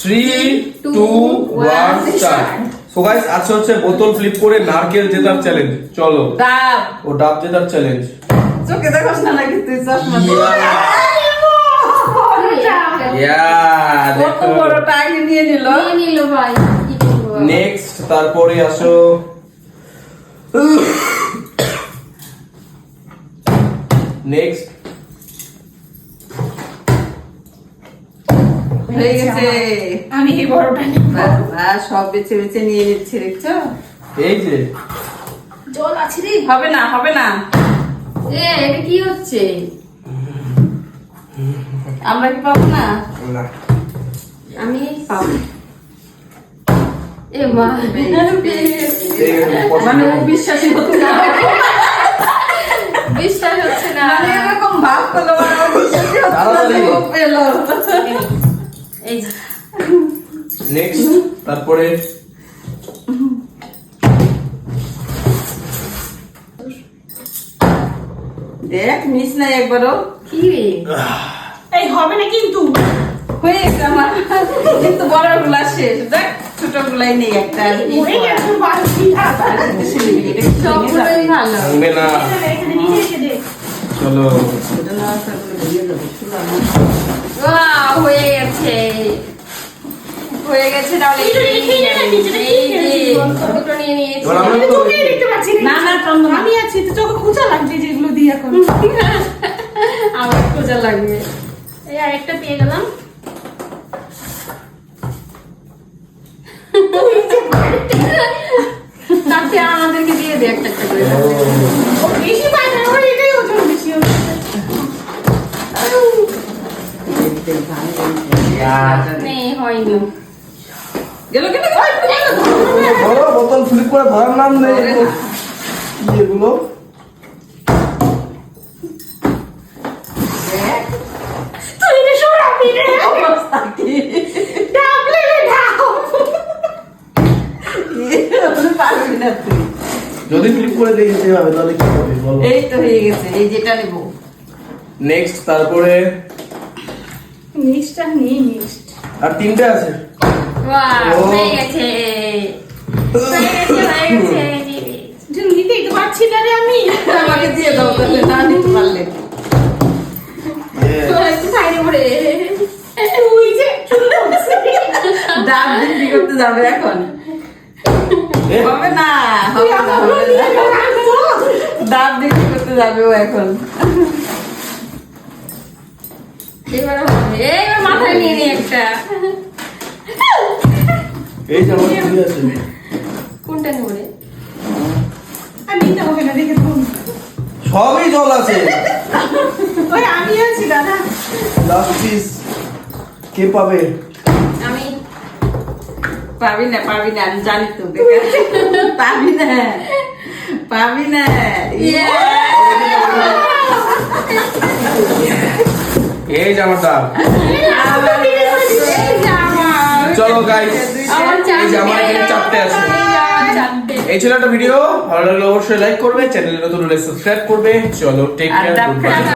3, 2, 1 start. So guys আজকে হচ্ছে বোতল ফ্লিপ করে নারকেল জেতার চ্যালেঞ্জ। চলো ডাব ও ডাব জেতার চ্যালেঞ্জ। চোখে দেখোস না নাকি তুই চশমা কত বড় টাইম নিয়ে নিল ভাই কি করবো নেক্সট তারপরে আসো নেক্সট হয়ে গেছে। আমি এই বড়টা নিব বাবা সব বেছে বেছে নিয়ে নিচ্ছে দেখছো? এই যে জল আছে রে হবে না হবে না, এটা কি হচ্ছে আমরা কি পাবো না? না আমি পাবো এ মা মানে ও বিশ্বাসই হচ্ছে না, বিশ্বাস হচ্ছে না মানে এরকম ভাব করলো মানে ও বিশ্বাসই হচ্ছে না যে ও পেলো। এই যে, নেক্সট তারপরে দেখ মিস নাই একবারও। কি রে এই হবে না কিন্তু হয়ে গেছে আমার, কিন্তু বড় গুলা শেষ, দেখ ছোট গুলাই নেই একটা আর কি। মরে গেছে বালতি থাকা সবগুলোই ভালো ভাঙবে না। এখানে নিয়ে রেখে দে চলো এটা না থাকলে ভেঙে যাবে, শুনলাম না। ওয়াও হয়ে গেছে হয়ে গেছে তাহলে এই যে রেখে নে, নিচেটা কি দুটো নিয়ে নিয়েছি এবার আমরা আমি তো চোখেই দেখতে পাচ্ছি না, না, চন্দনা। আমি আছি তো চোখে খোঁচা লাগছে যেগুলো দিয়ে এখন আমার খোঁজা লাগবে এই আরেকটা পেয়ে গেলাম তাতে আমাদেরকে দিয়ে দে একটা একটা করে ও বেশি পায় না আমার এটাই ওজন বেশি হচ্ছে নেই হয়নি গেল কেন? বড় বোতল ফ্লিপ করে ধরার নাম নেই এগুলো। তুই রে সরাবি রে অবস্থা কি? ডাবলে রে ডাব পারবি না তুই। যদি ফ্লিপ করে দেখি সেভাবে তাহলে কি হবে বলো। এই তো হয়ে গেছে, এই যেটা নেব। নেক্সট তারপরে নেক্সটটা নেই নেক্সট আর তিনটে আছে। Wow oh. হয়ে গেছে হয়ে গেছে যে নিতেই তো পারছি না রে আমি আমাকে দিয়ে দাও তাহলে, না নিতে পারলে। Yes. একটু সাইডে পড়ে তুই যে চুল করছিস ডাব বিক্রি করতে যাবে এখন। এ, হবে না, তুই হবে না, আমার হবে নিয়ে না। রাখতো ডাব বিক্রি করতে যাবে ও এখন। এবার হবে এবার মাথায় নিয়ে নি একটা এই যে আমার ঠিক আছে। কোনটা নেব রে আর নিতে হবে না দেখে তো সবই জল আছে। ওই আমি আছি দাদা লাস্ট পিস কে পাবে? আমি পাবি না, পাবি না, আমি জানি তো। পাবি না, পাবি না। এই যে আমার ডাব। চলো গাইস আমার এই যে আমার এখানে চারটে আছে। চারটে এই ছিল একটা ভিডিও, ভালো লাগলে অবশ্যই লাইক করবে, চ্যানেলে নতুন হলে সাবস্ক্রাইব করবে। চলো টেক আর কেয়ার, ডাব গুড বাই।